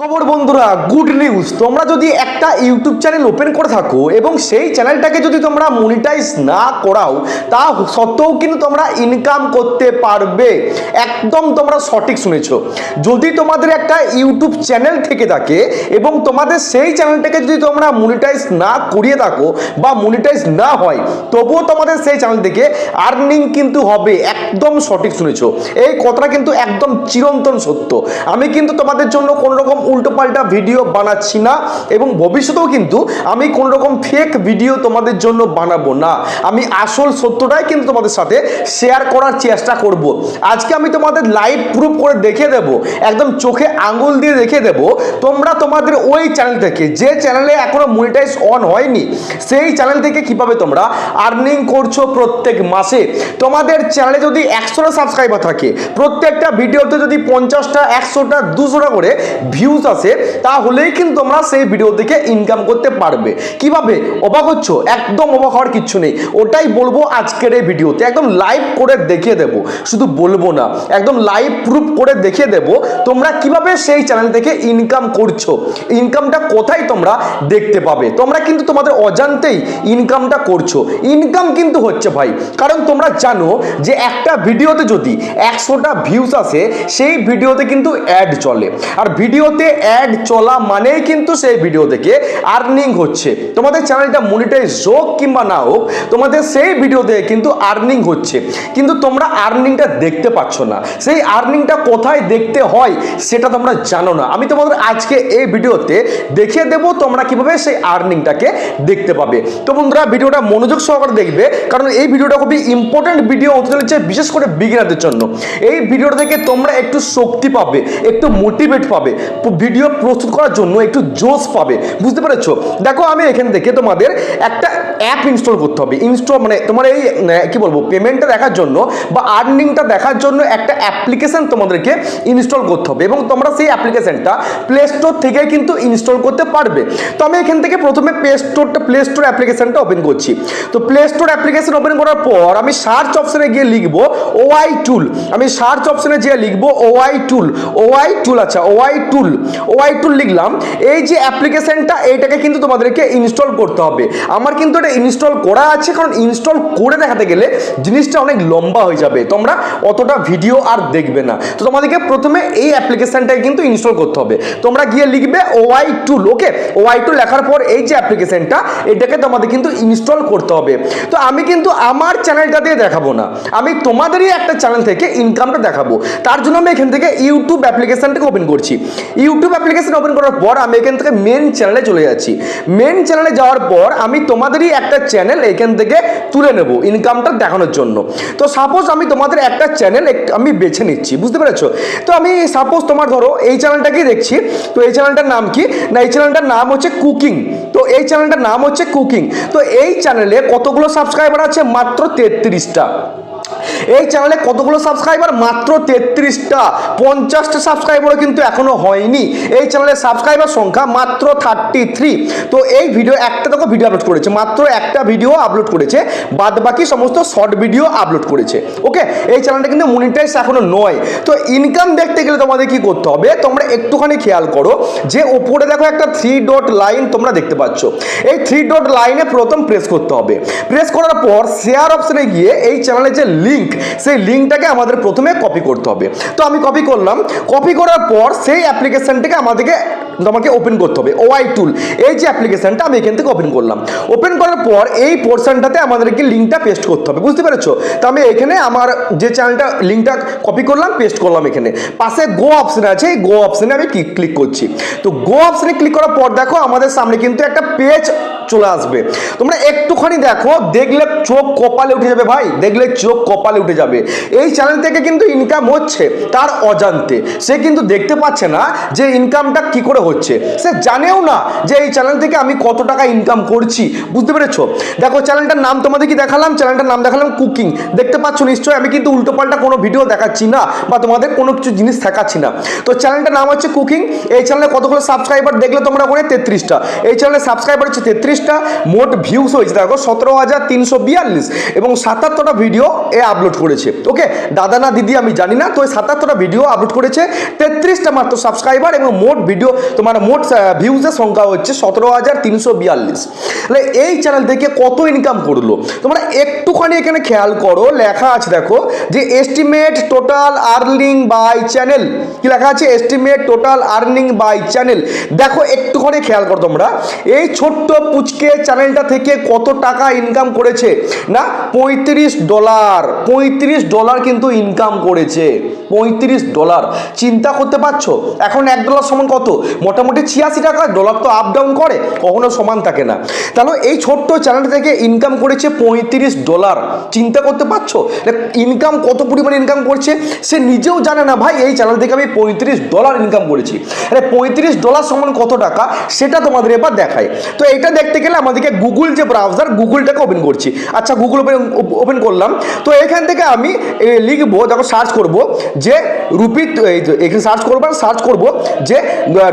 সুখবর বন্ধুরা, good news. তোমরা যদি একটা ইউটিউব চ্যানেল ওপেন করে থাকো এবং সেই চ্যানেলটাকে যদি তোমরা মনিটাইজ না করাও, তা সত্ত্বেও কিন্তু তোমরা ইনকাম করতে পারবে। একদম তোমরা সঠিক শুনেছো। যদি তোমাদের একটা ইউটিউব চ্যানেল থেকে থাকে এবং তোমাদের সেই চ্যানেলটাকে যদি তোমরা মনিটাইজ না করিয়ে থাকো বা মনিটাইজ না হয়, তবুও তোমাদের সেই চ্যানেল থেকে আর্নিং কিন্তু হবে। একদম সঠিক শুনেছো। এই কথাটা কিন্তু একদম চিরন্তন সত্য। আমি কিন্তু তোমাদের জন্য কোনো রকম উল্টোপাল্টা ভিডিও বানাচ্ছি না এবং ভবিষ্যতেও কিন্তু আমি কোনো রকম ফেক ভিডিও তোমাদের জন্য বানাবো না। আমি আসল সত্যটাই কিন্তু তোমাদের সাথে শেয়ার করার চেষ্টা করব। আজকে আমি তোমাদের লাইভ প্রুফ করে দেখিয়ে দেব, একদম চোখে আঙুল দিয়ে দেখিয়ে দেব, তোমরা তোমাদের ওই চ্যানেল থেকে, যে চ্যানেলে এখনো মনিটাইজ অন হয়নি, সেই চ্যানেল থেকে কিভাবে তোমরা আর্নিং করছো প্রত্যেক মাসে। তোমাদের চ্যানেলে যদি 100টা সাবস্ক্রাইবার থাকে, প্রত্যেকটা ভিডিওতে যদি 50টা 100টা 200টা করে ভিউজ আসে, তাহলেই কিন্তু তোমরা সেই ভিডিও থেকে ইনকাম করতে পারবে। কিভাবে? অবাক হচ্ছ? একদম অবাক হওয়ার কিচ্ছু নেই। ওটাই বলবো আজকের এই ভিডিওতে। একদম লাইভ করে দেখিয়ে দেবো, শুধু বলবো না, একদম লাইভ প্রুফ করে দেখিয়ে দেবো তোমরা কিভাবে সেই চ্যানেল থেকে ইনকাম করছো। ইনকামটা কোথায় তোমরা দেখতে পাবে। তোমরা কিন্তু তোমাদের অজান্তেই ইনকামটা করছো। ইনকাম কিন্তু হচ্ছে ভাই, কারণ তোমরা জানো যে একটা ভিডিওতে যদি 100টা ভিউজ আসে, সেই ভিডিওতে কিন্তু অ্যাড চলে, আর ভিডিওতে অ্যাড চলা মানেই কিন্তু সেই ভিডিও থেকে আর্নিং হচ্ছে। তোমাদের চ্যানেলটা মনিটাইজ হোক কিংবা না হোক, তোমাদের সেই ভিডিও থেকে কিন্তু আর্নিং হচ্ছে, কিন্তু তোমরা আর্নিংটা দেখতে পাচ্ছ না। সেই আর্নিংটা কোথায় দেখতে হয় সেটা তোমরা জানো না। আমি তোমাদের আজকে এই ভিডিওতে দেখিয়ে দেবো তোমরা কিভাবে সেই আর্নিংটাকে দেখতে পাবে। তো বন্ধুরা, ভিডিওটা মনোযোগ সহকারে দেখবে, কারণ এই ভিডিওটা খুবই ইম্পর্টেন্ট ভিডিও হতে চলেছে, বিশেষ করে বিগিনারদের জন্য। এই ভিডিওটা থেকে তোমরা একটু শক্তি পাবে, একটু মোটিভেট পাবে, ভিডিও প্রস্তুত করার জন্য একটু জোশ পাবে। বুঝতে পেরেছো? দেখো, আমি এখান থেকে তোমাদের একটা অ্যাপ ইনস্টল করতে হবে। ইনস্টল মানে তোমার এই কি বলবো, পেমেন্টটা দেখার জন্য বা আর্নিংটা দেখার জন্য একটা অ্যাপ্লিকেশন তোমাদেরকে ইনস্টল করতে হবে, এবং তোমরা সেই অ্যাপ্লিকেশনটা প্লে স্টোর থেকে কিন্তু ইনস্টল করতে পারবে। তো আমি এখান থেকে প্রথমে প্লে স্টোর অ্যাপ্লিকেশনটা ওপেন করছি। তো প্লে স্টোর অ্যাপ্লিকেশন ওপেন করার পর আমি সার্চ অপশনে গিয়ে লিখবো ওআই টুল। আমি সার্চ অপশনে গিয়ে লিখবো ওআই টুল। আচ্ছা, ওআই টুল লিখলাম। এই যে অ্যাপ্লিকেশনটা, এইটাকে কিন্তু তোমাদেরকে ইনস্টল করতে হবে। আমার কিন্তু এটা ইনস্টল করা আছে, কারণ ইনস্টল করে দেখাতে গেলে জিনিসটা অনেক লম্বা হয়ে যাবে, তোমরা অতটা ভিডিও আর দেখবে না। তো তোমাদেরকে প্রথমে এই অ্যাপ্লিকেশনটাকে কিন্তু ইনস্টল করতে হবে। তোমরা গিয়ে লিখবে ওআই টুল। ওকে, ওআই টুল লেখার পর এই যে অ্যাপ্লিকেশনটা, এটাকে তোমাদের কিন্তু ইনস্টল করতে হবে। তো আমি কিন্তু আমার চ্যানেলটা দিয়ে দেখাবো না, আমি তোমাদেরই একটা চ্যানেল থেকে ইনকামটা দেখাবো। তার জন্য আমি এখান থেকে ইউটিউব অ্যাপ্লিকেশনটাকে ওপেন করছি। ইউটিউব অ্যাপ্লিকেশন ওপেন করার পর আমি এখান থেকে মেন চ্যানেলে চলে যাচ্ছি। মেন চ্যানেলে যাওয়ার পর আমি তোমাদেরই একটা চ্যানেল এখান থেকে তুলে নেব ইনকামটা দেখানোর জন্য। তো সাপোজ আমি তোমাদের একটা চ্যানেল আমি বেছে নিচ্ছি। বুঝতে পেরেছো? তো আমি সাপোজ তোমার ধরো এই চ্যানেলটাকেই দেখছি। তো এই চ্যানেলটার নাম কি? না, এই চ্যানেলটার নাম হচ্ছে কুকিং। তো এই চ্যানেলটার নাম হচ্ছে কুকিং। তো এই চ্যানেলে কতগুলো সাবস্ক্রাইবার আছে? মাত্র 33টা। এই চ্যানেলে কতগুলো সাবস্ক্রাইবার? মাত্র 33টা। 50টা সাবস্ক্রাইবারও কিন্তু এখনো হয়নি। এই চ্যানেলের সাবস্ক্রাইবার সংখ্যা মাত্র 33। তো এই ভিডিও একটা দেখো ভিডিও আপলোড করেছে, মাত্র একটা ভিডিও আপলোড করেছে, বাদ বাকি সমস্ত শর্ট ভিডিও আপলোড করেছে। ওকে, এই চ্যানেলটা কিন্তু মনিটাইজ এখনো নয়। তো ইনকাম দেখতে গেলে তোমাদের কি করতে হবে? তোমরা একটুখানি খেয়াল করো যে ওপরে দেখো একটা 3 ডট লাইন তোমরা দেখতে পাচ্ছ। এই 3 ডট লাইনে প্রথম প্রেস করতে হবে। প্রেস করার পর শেয়ার অপশনে গিয়ে এই চ্যানেলের যে লিঙ্ক, সেই লিঙ্কটাকে আমাদের প্রথমে কপি করতে হবে। তো আমি কপি করলাম। কপি করার পর সেই অ্যাপ্লিকেশনটাকে তোমাকে ওপেন করতে হবে। ওআই টুল, এই যে অ্যাপ্লিকেশনটা আমি এখান থেকে ওপেন করলাম। ওপেন করার পর এই পোর্শনটাতে আমাদেরকে লিঙ্কটা পেস্ট করতে হবে। বুঝতে পেরেছো? তো আমি এখানে আমার যে চ্যানেলটা লিঙ্কটা কপি করলাম, পেস্ট করলাম। এখানে পাশে গো অপশন আছে, এই গো অপশনে আমি ক্লিক করছি। তো গো অপশনে ক্লিক করার পর দেখো আমাদের সামনে কিন্তু একটা পেজ চলে আসবে। তোমরা একটুখানি দেখো, দেখলে চোখ কপালে উঠে যাবে ভাই, দেখলে চোখ কপালে উঠে যাবে। এই চ্যানেল থেকে কিন্তু ইনকাম হচ্ছে তার অজান্তে। সে কিন্তু দেখতে পাচ্ছে না যে ইনকামটা কি করে হচ্ছে, সে জানেও না যে এই চ্যানেল থেকে আমি কত টাকা ইনকাম করছি। বুঝতে পেরেছো? দেখো, চ্যানেলটার নাম তোমাদের কি দেখালাম? চ্যানেলটার নাম দেখালাম কুকিং। দেখতে পাচ্ছ নিশ্চয়ই, আমি কিন্তু উল্টোপাল্টা কোনো ভিডিও দেখাচ্ছি না বা তোমাদের কোনো কিছু জিনিস দেখাচ্ছি না। তো চ্যানেলটার নাম হচ্ছে কুকিং। এই চ্যানেলে কতগুলো সাবস্ক্রাইবার দেখলে তোমরা ওখানে 33টা। এই চ্যানেলের সাবস্ক্রাইবার হচ্ছে 33। 33টা, মোট ভিউজ হয়েছে দেখো 17,342 এবং 77টা ভিডিও এ আপলোড করেছে। ওকে, দাদা না দিদি আমি জানি না, তো 77টা ভিডিও আপলোড করেছে, 33টা মাত্র সাবস্ক্রাইবার এবং মোট ভিডিও তোমার মোট ভিউজের সংখ্যা হচ্ছে 17,342। তাহলে এই চ্যানেল থেকে কত ইনকাম করলো তোমরা একটুখানি এখানে খেয়াল করো, লেখা আছে দেখো যে estimate total earning by channel, কি লেখা আছে estimate total earning by channel. দেখো একটুখানি খেয়াল করো তোমরা, এই ছোট্ট পুচকে চ্যানেলটা থেকে কত টাকা ইনকাম করেছে না $35, $35 কিন্তু ইনকাম করেছে, $35। চিন্তা করতে পারছো এখন $1 সমান কত, মোটামুটি 86 টাকা। ডলার তো আপ ডাউন করে, কখনো সমান থাকে না। তাহলে এই ছোট্ট চ্যানেল থেকে ইনকাম করেছে $35। চিন্তা করতে পারছো ইনকাম কত পরিমাণে ইনকাম করছে, সে নিজেও জানে না ভাই এই চ্যানেল থেকে আমি $35 ইনকাম করেছি। আরে $35 সমান কত টাকা সেটা তোমাদের এবার দেখায়। তো এটা দেখতে গেলে আমাদেরকে গুগল যে ব্রাউজার, গুগলটাকে ওপেন করছি। আচ্ছা গুগল ওপেন করলাম, তো এখান থেকে আমি লিখবো, দেখো সার্চ করব যে রুপি, এখানে সার্চ করব যে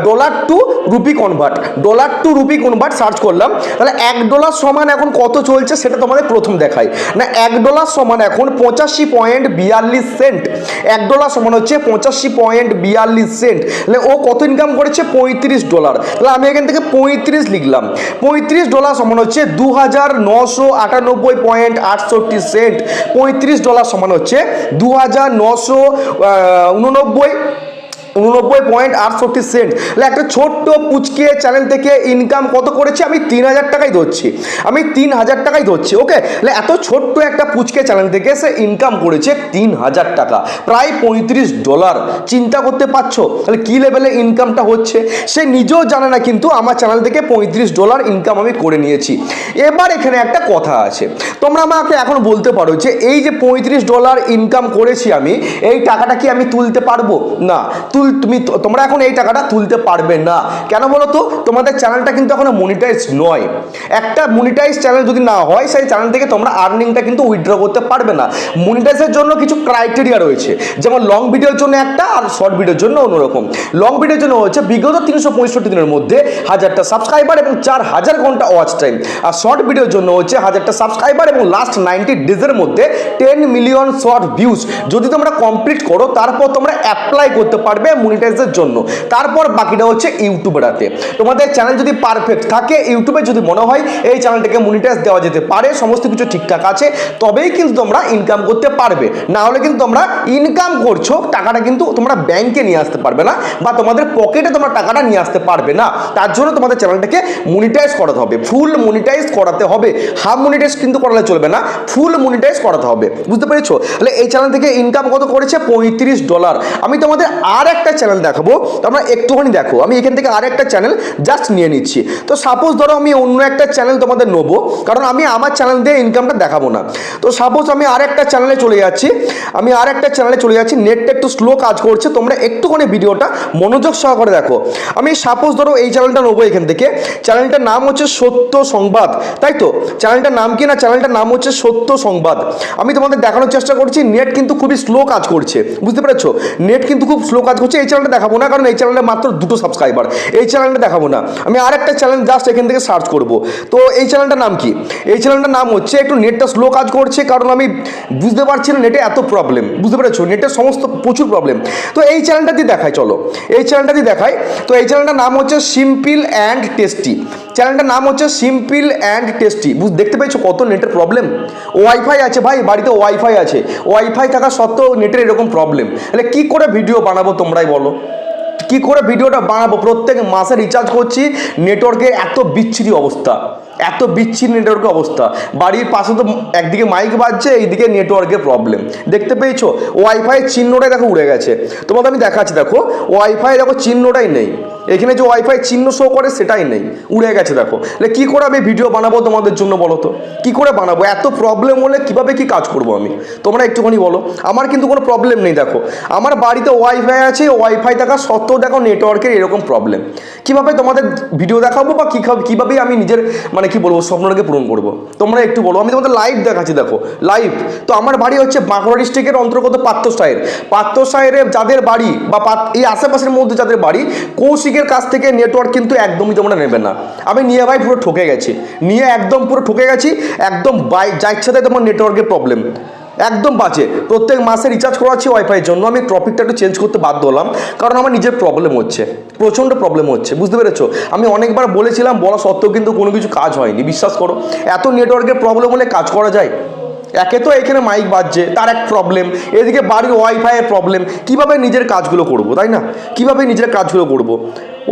dollar to rupee convert, dollar to rupee convert search করলাম। তাহলে $1 সমান এখন কত চলছে সেটা তোমাদের প্রথম দেখায় না। $1 সমান এখন 85.42 সেন্ট। $1 সমান হচ্ছে 85.42 তাহলে ও কত ইনকাম করেছে $35। তাহলে আমি এখান থেকে 35 লিখলাম, $35 সমান হচ্ছে 2,998.68 সেন্ট। $35 সমান হচ্ছে 2,999.68 সেন্ট। একটা ছোট্ট পুচকে চ্যানেল থেকে ইনকাম কত করেছে আমি 3,000 টাকাই ধরছি, আমি 3,000 টাকাই ধরছি। ওকে, এত ছোট্ট একটা পুচকে চ্যানেল থেকে সে ইনকাম করেছে 3,000 টাকা, প্রায় $35। চিন্তা করতে পারছো তাহলে কি লেভেলে ইনকামটা হচ্ছে, সে নিজেও জানে না কিন্তু আমার চ্যানেল থেকে $35 ইনকাম আমি করে নিয়েছি। এবার এখানে একটা কথা আছে, তোমরা আমাকে এখন বলতে পারো যে এই যে $35 ইনকাম করেছি আমি, এই টাকাটা কি আমি তুলতে পারবো না? তোমরা এখন এই টাকাটা তুলতে পারবে না। কেন বলো তো, তোমাদের চ্যানেলটা কিন্তু এখনো মনিটাইজ নয়। একটা মনিটাইজ চ্যানেল যদি না হয় সেই চ্যানেল থেকে তোমরা আর্নিংটা কিন্তু উইথড্র করতে পারবে না। মনিটাইজের জন্য কিছু ক্রাইটেরিয়া রয়েছে, যেমন লং ভিডিওর জন্য একটা আর শর্ট ভিডিওর জন্য অন্যরকম। লং ভিডিওর জন্য হচ্ছে বিগত 365 দিনের মধ্যে 1000টা সাবস্ক্রাইবার এবং 4000 ঘন্টা ওয়াচ টাইম, আর শর্ট ভিডিওর জন্য হচ্ছে 1000টা সাবস্ক্রাইবার এবং লাস্ট 90 ডেজের মধ্যে 10 মিলিয়ন শর্ট ভিউজ যদি তোমরা কমপ্লিট করো, তারপর তোমরা অ্যাপ্লাই করতে পারবে মনিটাইজের জন্য। তারপর বাকিটা হচ্ছে ইউটিউবে রাতে। তোমাদের চ্যানেল যদি পারফেক্ট থাকে, ইউটিউবে যদি মনে হয় এই চ্যানেলটাকে মনিটাইজ দেওয়া যেতে পারে, সমস্ত কিছু ঠিকঠাক আছে, তবেই কিন্তু তোমরা ইনকাম করতে পারবে। না হলে কিন্তু তোমরা ইনকাম করছো, টাকাটা কিন্তু তোমরা ব্যাংকে নিয়ে আসতে পারবে না বা তোমাদের পকেটে তোমরা টাকাটা নিয়ে আসতে পারবে না। তার জন্য তোমাদের চ্যানেলটাকে মনিটাইজ করাতে হবে, ফুল মনিটাইজ করাতে হবে। হাফ মনিটাইজ কিন্তু করালে চলবে না, ফুল মনিটাইজ করাতে হবে। বুঝতে পেরেছো? তাহলে এই চ্যানেল থেকে ইনকাম কত করেছে? $35। আমি তোমাদের আর একটা চ্যানেল দেখাবো, তোমরা একটুখানি দেখো। আমি এখান থেকে আর একটা চ্যানেল জাস্ট নিয়ে নিচ্ছি। তো সাপোজ ধরো আমি অন্য একটা চ্যানেল তোমাদের নেবো, কারণ আমি আমার চ্যানেল দিয়ে ইনকামটা দেখাবো না। তো সাপোজ আমি আর একটা চ্যানেলে চলে যাচ্ছি, নেটটা একটু স্লো কাজ করছে, তোমরা একটুখানি ভিডিওটা মনোযোগ সহকারে দেখো। আমি সাপোজ ধরো এই চ্যানেলটা নেবো এখান থেকে, চ্যানেলটার নাম হচ্ছে সত্য সংবাদ, তাই তো? চ্যানেলটার নাম কি না, চ্যানেলটার নাম হচ্ছে সত্য সংবাদ। আমি তোমাদের দেখানোর চেষ্টা করছি, নেট কিন্তু খুবই স্লো কাজ করছে, বুঝতে পেরেছো? নেট কিন্তু খুব স্লো কাজ করছে। এই চ্যানেলটা দেখাবো না, কারণ এই চ্যানেলে মাত্র 2টো সাবস্ক্রাইবার, এই চ্যানেলটা দেখাবো না। আমি আর একটা চ্যানেল জাস্ট এখান থেকে সার্চ করব। তো এই চ্যানেলটার নাম কি? এই চ্যানেলটার নাম হচ্ছে, একটু নেটটা স্লো কাজ করছে কারণ আমি বুঝতে পারছি না নেটে এত প্রবলেম, বুঝতে পেরেছো? নেটের সমস্ত প্রচুর প্রবলেম। তো এই চ্যানেলটা দিয়ে দেখাই, চলো এই চ্যানেলটা দিয়ে দেখাই। তো এই চ্যানেলটার নাম হচ্ছে সিম্পল অ্যান্ড টেস্টি, চ্যানেলটার নাম হচ্ছে সিম্পল অ্যান্ড টেস্টি। দেখতে পেয়েছো কত নেটের প্রবলেম? ওয়াইফাই আছে ভাই, বাড়িতে ওয়াইফাই আছে, ওয়াইফাই থাকা সত্ত্বেও নেটের এরকম প্রবলেম। তাহলে কী করে ভিডিও বানাবো তোমরাই বলো, কি করে ভিডিওটা বানাবো? প্রত্যেক মাসে রিচার্জ করছি, নেটওয়ার্কের এত বিচ্ছিরি অবস্থা, এত বিচ্ছিরি নেটওয়ার্কের অবস্থা। বাড়ির পাশে তো একদিকে মাইক বাজছে, এইদিকে নেটওয়ার্কের প্রবলেম। দেখতে পেয়েছো ওয়াইফাই চিহ্নটাই দেখো উড়ে গেছে। তোমাদের আমি দেখাচ্ছি, দেখো ওয়াইফাই দেখো চিহ্নটাই নেই, এখানে যে ওয়াইফাই চিহ্ন শো করে সেটাই নেই, উড়ে গেছে দেখো। তাহলে কী করে আমি ভিডিও বানাবো তোমাদের জন্য বলো তো? কী করে বানাবো? এত প্রবলেম হলে কীভাবে কি কাজ করবো আমি? তোমরা একটুখানি বলো। আমার কিন্তু কোনো প্রবলেম নেই, দেখো আমার বাড়িতে ওয়াইফাই আছে, ওয়াইফাই থাকা সত্ত্বেও দেখো নেটওয়ার্কের এরকম প্রবলেম। কীভাবে তোমাদের ভিডিও দেখাবো বা কীভাবে আমি নিজের মানে কি বলবো স্বপ্নটাকে পূরণ করবো? তোমরা একটু বলো। আমি তোমাদের লাইভ দেখাচ্ছি, দেখো লাইভ। তো আমার বাড়ি হচ্ছে বাঁকুড়া ডিস্ট্রিক্টের অন্তর্গত পাত্রসাহের যাদের বাড়ি বা এই আশেপাশের মধ্যে যাদের বাড়ি, কৌশিক কৌশিকের কাছ থেকে নেটওয়ার্ক কিন্তু একদমই তোমরা নেবে না। আমি নিয়ে ভাই পুরো ঠকে গেছি, নিয়ে একদম পুরো ঠকে গেছি, একদম যা ইচ্ছাতে তোমার নেটওয়ার্কের প্রবলেম, একদম বাজে। প্রত্যেক মাসে রিচার্জ করাচ্ছি ওয়াইফাইয়ের জন্য, আমি টপিকটা একটু চেঞ্জ করতে বাধ্য হলাম, কারণ আমার নিজের প্রবলেম হচ্ছে, প্রচণ্ড প্রবলেম হচ্ছে, বুঝতে পেরেছো? আমি অনেকবার বলেছিলাম, বলা সত্ত্বেও কিন্তু কোনো কিছু কাজ হয়নি। বিশ্বাস করো, এত নেটওয়ার্কের প্রবলেম হলে কাজ করা যায়? একে তো এখানে মাইক বাজছে, তার এক প্রবলেম, এদিকে বাড়ির ওয়াইফাইয়ের প্রবলেম, কিভাবে নিজের কাজগুলো করবো, তাই না? কিভাবে নিজের কাজগুলো করবো?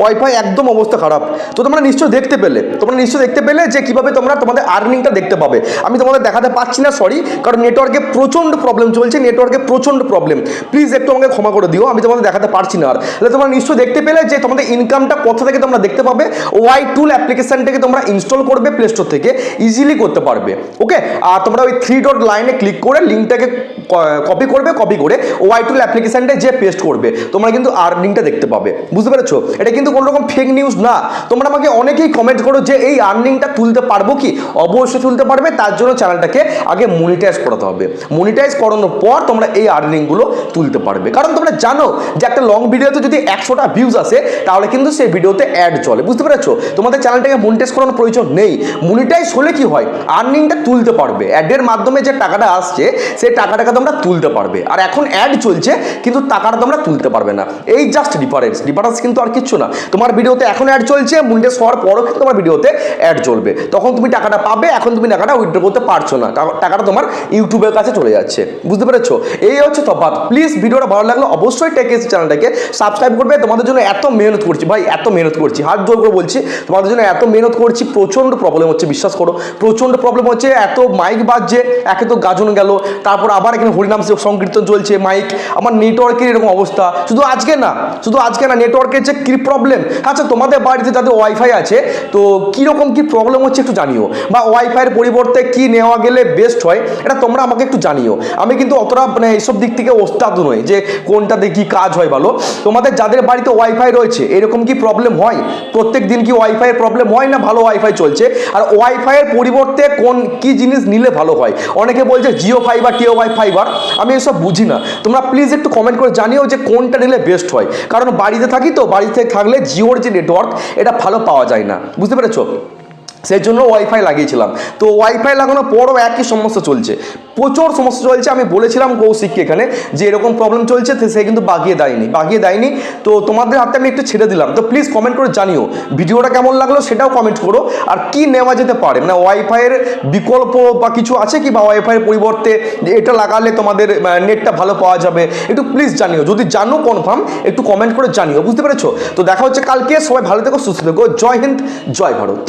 ওয়াইফাই একদম অবস্থা খারাপ। তো তোমরা নিশ্চয় দেখতে পেলে যে কিভাবে তোমরা তোমাদের আর্নিংটা দেখতে পাবে। আমি তোমাদের দেখাতে পাচ্ছি না, সরি, কারণ নেটওয়ার্কে প্রচণ্ড প্রবলেম চলছে, নেটওয়ার্কে প্রচণ্ড প্রবলেম। প্লিজ একটু আমাকে ক্ষমা করে দিও, আমি তোমাদের দেখাতে পারছি না। আর তাহলে তোমরা নিশ্চয় দেখতে পেলে যে তোমাদের ইনকামটা কোথা থেকে তোমরা দেখতে পাবে। ওয়াই টুল অ্যাপ্লিকেশনটাকে তোমরা ইনস্টল করবে প্লে স্টোর থেকে, ইজিলি করতে পারবে। ওকে, আর তোমরা ওই 3 ডট লাইনে ক্লিক করে লিঙ্কটাকে কপি করবে, কপি করে ওয়াই টুল অ্যাপ্লিকেশনটা যে পেস্ট করবে, তোমরা কিন্তু আর্নিংটা দেখতে পাবে। বুঝতে পেরেছো? এটা কিন্তু কোনো রকম ফেক নিউজ না। তোমরা আমাকে অনেকেই কমেন্ট করো যে এই আর্নিংটা তুলতে পারবো কি? অবশ্যই তুলতে পারবে। তার জন্য চ্যানেলটাকে আগে মনিটাইজ করাতে হবে। মনিটাইজ করানোর পর তোমরা এই আর্নিংগুলো তুলতে পারবে। কারণ তোমরা জানো যে একটা লং ভিডিওতে যদি 100টা ভিউজ আসে, তাহলে কিন্তু সেই ভিডিওতে অ্যাড চলে। বুঝতে পেরেছো? তোমাদের চ্যানেলটাকে মনিটাইজ করানোর প্রয়োজন নেই। মনিটাইজ হলে কি হয়, আর্নিংটা তুলতে পারবে। অ্যাডের মাধ্যমে যে টাকাটা আসছে, সেই টাকাটাকে তোমরা তুলতে পারবে। আর এখন অ্যাড চলছে, কিন্তু টাকাটা তোমরা তুলতে পারবে না। এই জাস্ট ডিফারেন্স কিন্তু আর কিচ্ছু না। তোমার ভিডিওতে এখন অ্যাড চলছে, মনিটাইজ হওয়ার পরও কিন্তু তোমার ভিডিওতে অ্যাড চলবে। তখন তুমি টাকাটা পাবে, এখন তুমি টাকাটা উইথড্র করতে পারছো না, টাকাটা তোমার ইউটিউবের কাছে চলে যাচ্ছে। বুঝতে পেরেছো? এই হচ্ছে তফাৎ। প্লিজ ভিডিওটা ভালো লাগলে অবশ্যই টেক চ্যানেলটাকে সাবস্ক্রাইব করবে। তোমাদের জন্য এত মেহনত করছি ভাই, এত মেহনত করছি, হাত জোর করে বলছি, তোমাদের জন্য এত মেহনত করছি। প্রচণ্ড প্রবলেম হচ্ছে, বিশ্বাস করো, প্রচণ্ড প্রবলেম হচ্ছে। এত মাইক বাজছে, একে তো গাজন গেল, তারপর আবার এখানে হরিনাম সংকীর্তন চলছে, মাইক, আমার নেটওয়ার্কের এরকম অবস্থা। শুধু আজকে না, নেটওয়ার্কের যে কি প্রবলেম। আচ্ছা, তোমাদের বাড়িতে যাদের ওয়াইফাই আছে, তো কীরকম কি প্রবলেম হচ্ছে একটু জানিও, বা ওয়াইফাইয়ের পরিবর্তে কি নেওয়া গেলে বেস্ট হয়, এটা তোমরা আমাকে একটু জানিও। আমি কিন্তু অতটা এইসব দিক থেকে ওস্তাদ নই যে কোনটাতে কি কাজ হয় ভালো। তোমাদের যাদের বাড়িতে ওয়াইফাই রয়েছে, এরকম কি প্রবলেম হয়? প্রত্যেক দিন কি ওয়াইফাইয়ের প্রবলেম হয় না ভালো ওয়াইফাই চলছে? আর ওয়াইফাইয়ের পরিবর্তে কি জিনিস নিলে ভালো হয়? অনেকে বলছে জিও ফাইবার, টিও ফাইবার, আমি এসব বুঝি না। তোমরা প্লিজ একটু কমেন্ট করে জানিও যে কোনটা নিলে বেস্ট হয়। কারণ বাড়িতে থাকি তো, বাড়িতে থাকলে জিওর যে নেটওয়ার্ক, এটা ভালো পাওয়া যায় না। বুঝতে পেরেছো? সেই জন্য ওয়াইফাই লাগিয়েছিলাম। তো ওয়াইফাই লাগানোর পরও একই সমস্যা চলছে, প্রচুর সমস্যা চলছে। আমি বলেছিলাম কৌশিককে এখানে যে এরকম প্রবলেম চলছে, সে কিন্তু বাগিয়ে দেয়নি। তো তোমাদের হাতে আমি একটু ছেড়ে দিলাম। তো প্লিজ কমেন্ট করে জানিও ভিডিওটা কেমন লাগলো, সেটাও কমেন্ট করো। আর কি নেওয়া যেতে পারে, মানে ওয়াইফাইয়ের বিকল্প বা কিছু আছে কি, বা ওয়াইফাইয়ের পরিবর্তে এটা লাগালে তোমাদের নেটটা ভালো পাওয়া যাবে, একটু প্লিজ জানিও। যদি জানো কনফার্ম, একটু কমেন্ট করে জানিও। বুঝতে পেরেছো? তো দেখা হচ্ছে কালকে। সবাই ভালো থেকো, সুস্থ থেকো। জয় হিন্দ, জয় ভারত।